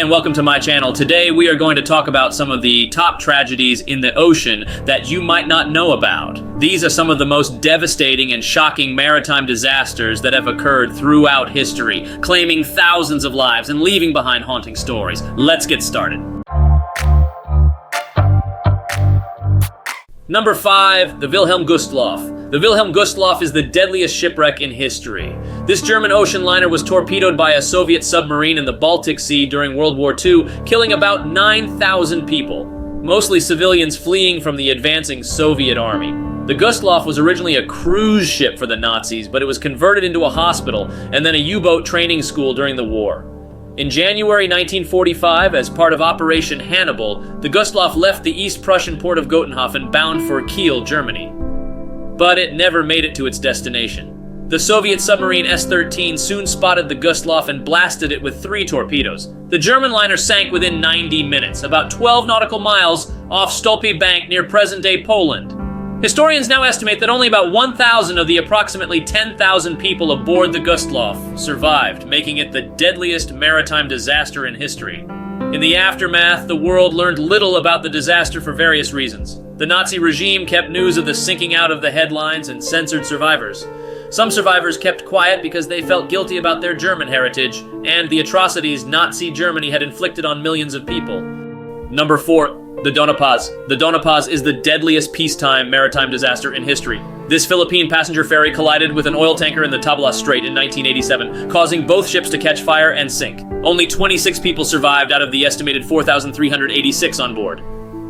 and welcome to my channel. Today we are going to talk about some of the top tragedies in the ocean that you might not know about. These are some of the most devastating and shocking maritime disasters that have occurred throughout history, claiming thousands of lives and leaving behind haunting stories. Let's get started. Number 5, the Wilhelm Gustloff. The Wilhelm Gustloff is the deadliest shipwreck in history. This German ocean liner was torpedoed by a Soviet submarine in the Baltic Sea during World War II, killing about 9,000 people, mostly civilians fleeing from the advancing Soviet army. The Gustloff was originally a cruise ship for the Nazis, but it was converted into a hospital and then a U-boat training school during the war. In January 1945, as part of Operation Hannibal, the Gustloff left the East Prussian port of Gotenhofen bound for Kiel, Germany. But it never made it to its destination. The Soviet submarine S-13 soon spotted the Gustloff and blasted it with 3 torpedoes. The German liner sank within 90 minutes, about 12 nautical miles off Stolpe Bank near present-day Poland. Historians now estimate that only about 1,000 of the approximately 10,000 people aboard the Gustloff survived, making it the deadliest maritime disaster in history. In the aftermath, the world learned little about the disaster for various reasons. The Nazi regime kept news of the sinking out of the headlines and censored survivors. Some survivors kept quiet because they felt guilty about their German heritage and the atrocities Nazi Germany had inflicted on millions of people. Number 4. The Doña Paz. The Doña Paz is the deadliest peacetime maritime disaster in history. This Philippine passenger ferry collided with an oil tanker in the Tablas Strait in 1987, causing both ships to catch fire and sink. Only 26 people survived out of the estimated 4,386 on board.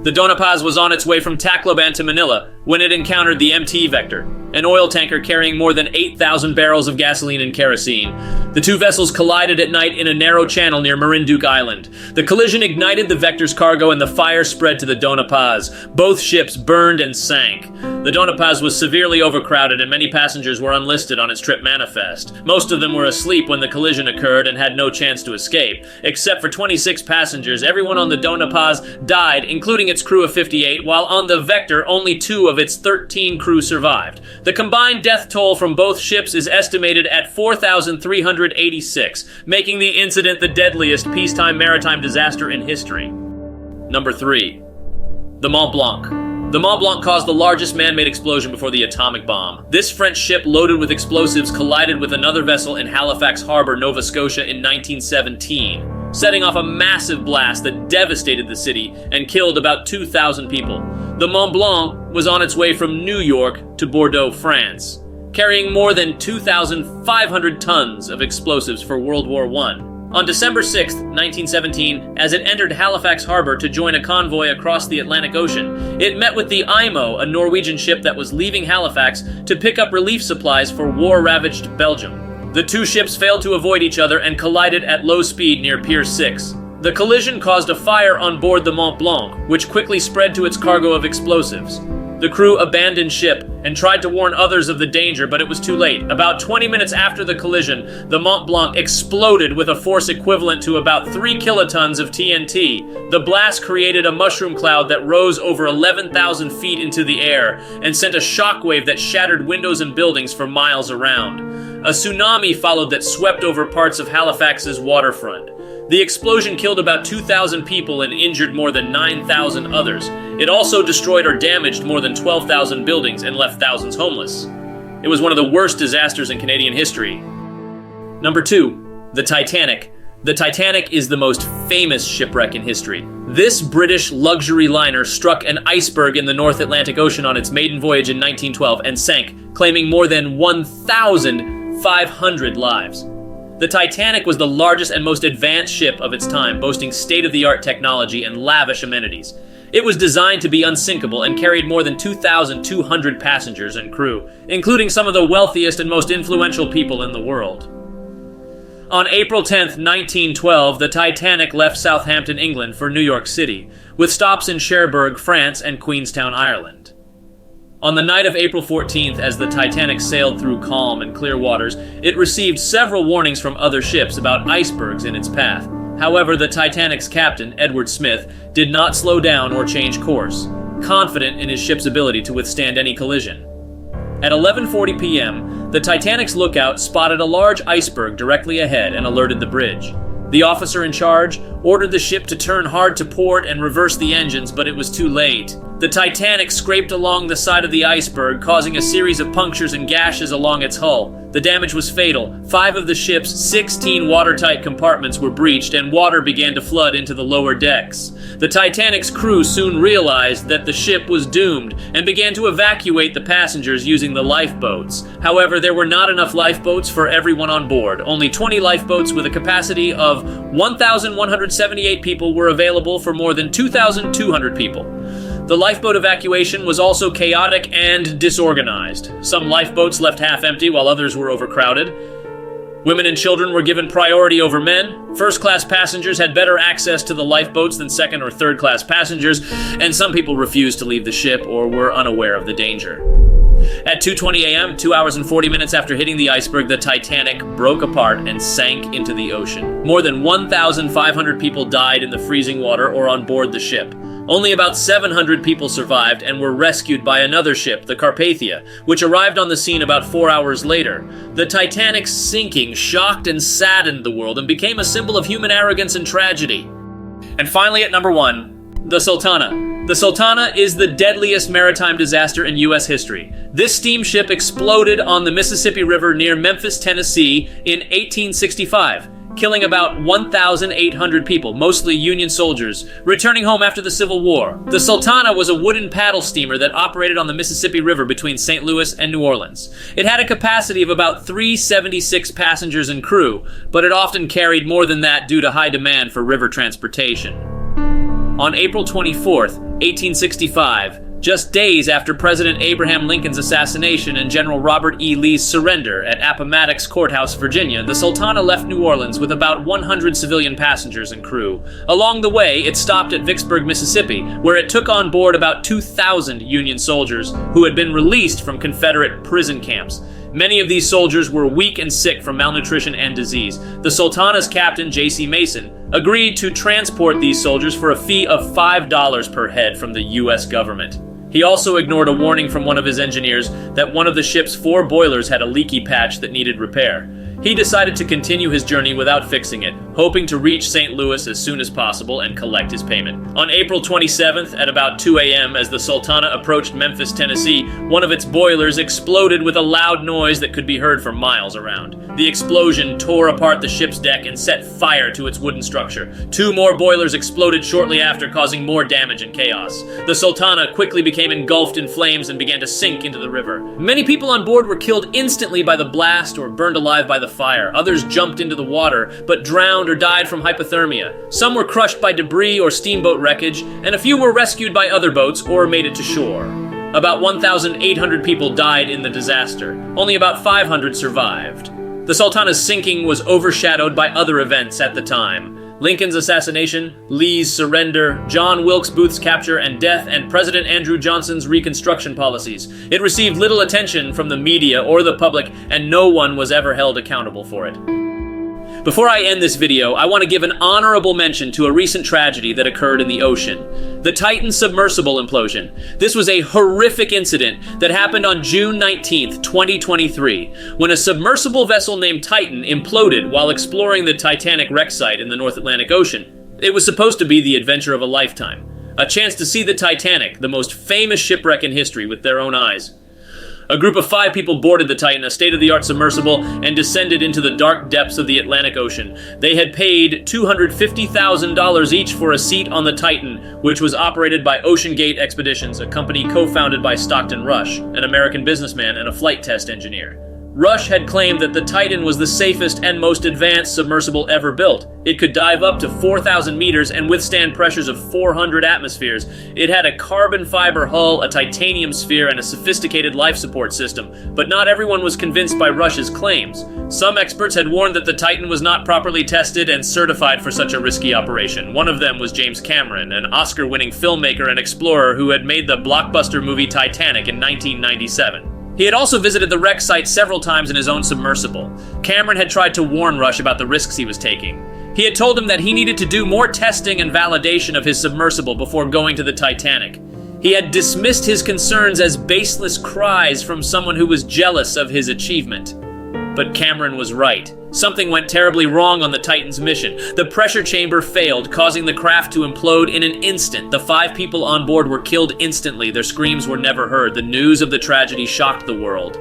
The Doña Paz was on its way from Tacloban to Manila when it encountered the MT Vector, an oil tanker carrying more than 8,000 barrels of gasoline and kerosene. The two vessels collided at night in a narrow channel near Marinduque Island. The collision ignited the Vector's cargo and the fire spread to the Doña Paz. Both ships burned and sank. The Doña Paz was severely overcrowded and many passengers were unlisted on its trip manifest. Most of them were asleep when the collision occurred and had no chance to escape. Except for 26 passengers, everyone on the Doña Paz died, including its crew of 58, while on the Vector, only 2 of its 13 crew survived. The combined death toll from both ships is estimated at 4,386, making the incident the deadliest peacetime maritime disaster in history. Number 3. The Mont-Blanc. The Mont-Blanc caused the largest man-made explosion before the atomic bomb. This French ship loaded with explosives collided with another vessel in Halifax Harbor, Nova Scotia in 1917, setting off a massive blast that devastated the city and killed about 2,000 people. The Mont-Blanc was on its way from New York to Bordeaux, France, carrying more than 2,500 tons of explosives for World War I. On December 6, 1917, as it entered Halifax Harbor to join a convoy across the Atlantic Ocean, it met with the Imo, a Norwegian ship that was leaving Halifax to pick up relief supplies for war-ravaged Belgium. The two ships failed to avoid each other and collided at low speed near Pier 6. The collision caused a fire on board the Mont-Blanc, which quickly spread to its cargo of explosives. The crew abandoned ship and tried to warn others of the danger, but it was too late. About 20 minutes after the collision, the Mont-Blanc exploded with a force equivalent to about 3 kilotons of TNT. The blast created a mushroom cloud that rose over 11,000 feet into the air and sent a shockwave that shattered windows and buildings for miles around. A tsunami followed that swept over parts of Halifax's waterfront. The explosion killed about 2,000 people and injured more than 9,000 others. It also destroyed or damaged more than 12,000 buildings and left thousands homeless. It was one of the worst disasters in Canadian history. Number 2, the Titanic. The Titanic is the most famous shipwreck in history. This British luxury liner struck an iceberg in the North Atlantic Ocean on its maiden voyage in 1912 and sank, claiming more than 1,500 lives. The Titanic was the largest and most advanced ship of its time, boasting state-of-the-art technology and lavish amenities. It was designed to be unsinkable and carried more than 2,200 passengers and crew, including some of the wealthiest and most influential people in the world. On April 10, 1912, the Titanic left Southampton, England for New York City, with stops in Cherbourg, France, and Queenstown, Ireland. On the night of April 14th, as the Titanic sailed through calm and clear waters, it received several warnings from other ships about icebergs in its path. However, the Titanic's captain, Edward Smith, did not slow down or change course, confident in his ship's ability to withstand any collision. At 11:40 p.m., the Titanic's lookout spotted a large iceberg directly ahead and alerted the bridge. The officer in charge ordered the ship to turn hard to port and reverse the engines, but it was too late. The Titanic scraped along the side of the iceberg, causing a series of punctures and gashes along its hull. The damage was fatal. 5 of the ship's 16 watertight compartments were breached, and water began to flood into the lower decks. The Titanic's crew soon realized that the ship was doomed and began to evacuate the passengers using the lifeboats. However, there were not enough lifeboats for everyone on board. Only 20 lifeboats with a capacity of 1,178 people were available for more than 2,200 people. The lifeboat evacuation was also chaotic and disorganized. Some lifeboats left half empty while others were overcrowded. Women and children were given priority over men. First-class passengers had better access to the lifeboats than second- or third-class passengers, and some people refused to leave the ship or were unaware of the danger. At 2:20 a.m., 2 hours and 40 minutes after hitting the iceberg, the Titanic broke apart and sank into the ocean. More than 1,500 people died in the freezing water or on board the ship. Only about 700 people survived and were rescued by another ship, the Carpathia, which arrived on the scene about 4 hours later. The Titanic's sinking shocked and saddened the world and became a symbol of human arrogance and tragedy. And finally, at number 1, the Sultana. The Sultana is the deadliest maritime disaster in U.S. history. This steamship exploded on the Mississippi River near Memphis, Tennessee in 1865. Killing about 1,800 people, mostly Union soldiers, returning home after the Civil War. The Sultana was a wooden paddle steamer that operated on the Mississippi River between St. Louis and New Orleans. It had a capacity of about 376 passengers and crew, but it often carried more than that due to high demand for river transportation. On April 24th, 1865, just days after President Abraham Lincoln's assassination and General Robert E. Lee's surrender at Appomattox Courthouse, Virginia, the Sultana left New Orleans with about 100 civilian passengers and crew. Along the way, it stopped at Vicksburg, Mississippi, where it took on board about 2,000 Union soldiers who had been released from Confederate prison camps. Many of these soldiers were weak and sick from malnutrition and disease. The Sultana's captain, J.C. Mason, agreed to transport these soldiers for a fee of $5 per head from the U.S. government. He also ignored a warning from one of his engineers that one of the ship's 4 boilers had a leaky patch that needed repair. He decided to continue his journey without fixing it, hoping to reach St. Louis as soon as possible and collect his payment. On April 27th, at about 2 a.m., as the Sultana approached Memphis, Tennessee, one of its boilers exploded with a loud noise that could be heard for miles around. The explosion tore apart the ship's deck and set fire to its wooden structure. 2 more boilers exploded shortly after, causing more damage and chaos. The Sultana quickly became engulfed in flames and began to sink into the river. Many people on board were killed instantly by the blast or burned alive by the fire. Others jumped into the water, but drowned or died from hypothermia. Some were crushed by debris or steamboat wreckage, and a few were rescued by other boats or made it to shore. About 1,800 people died in the disaster. Only about 500 survived. The Sultana's sinking was overshadowed by other events at the time. Lincoln's assassination, Lee's surrender, John Wilkes Booth's capture and death, and President Andrew Johnson's Reconstruction policies. It received little attention from the media or the public, and no one was ever held accountable for it. Before I end this video, I want to give an honorable mention to a recent tragedy that occurred in the ocean. The Titan submersible implosion. This was a horrific incident that happened on June 19th, 2023, when a submersible vessel named Titan imploded while exploring the Titanic wreck site in the North Atlantic Ocean. It was supposed to be the adventure of a lifetime. A chance to see the Titanic, the most famous shipwreck in history, with their own eyes. A group of 5 people boarded the Titan, a state-of-the-art submersible, and descended into the dark depths of the Atlantic Ocean. They had paid $250,000 each for a seat on the Titan, which was operated by Ocean Gate Expeditions, a company co-founded by Stockton Rush, an American businessman and a flight test engineer. Rush had claimed that the Titan was the safest and most advanced submersible ever built. It could dive up to 4,000 meters and withstand pressures of 400 atmospheres. It had a carbon fiber hull, a titanium sphere, and a sophisticated life support system. But not everyone was convinced by Rush's claims. Some experts had warned that the Titan was not properly tested and certified for such a risky operation. One of them was James Cameron, an Oscar-winning filmmaker and explorer who had made the blockbuster movie Titanic in 1997. He had also visited the wreck site several times in his own submersible. Cameron had tried to warn Rush about the risks he was taking. He had told him that he needed to do more testing and validation of his submersible before going to the Titanic. He had dismissed his concerns as baseless cries from someone who was jealous of his achievement. But Cameron was right. Something went terribly wrong on the Titan's mission. The pressure chamber failed, causing the craft to implode in an instant. The 5 people on board were killed instantly. Their screams were never heard. The news of the tragedy shocked the world.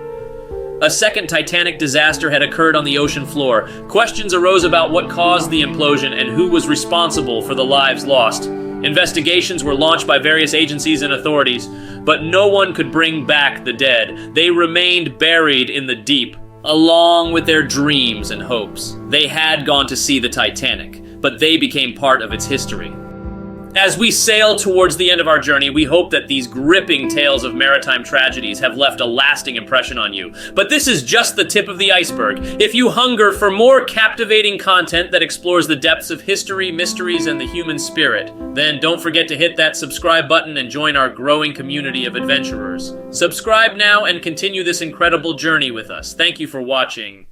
A second Titanic disaster had occurred on the ocean floor. Questions arose about what caused the implosion and who was responsible for the lives lost. Investigations were launched by various agencies and authorities, but no one could bring back the dead. They remained buried in the deep, along with their dreams and hopes. They had gone to see the Titanic, but they became part of its history. As we sail towards the end of our journey, we hope that these gripping tales of maritime tragedies have left a lasting impression on you. But this is just the tip of the iceberg. If you hunger for more captivating content that explores the depths of history, mysteries, and the human spirit, then don't forget to hit that subscribe button and join our growing community of adventurers. Subscribe now and continue this incredible journey with us. Thank you for watching.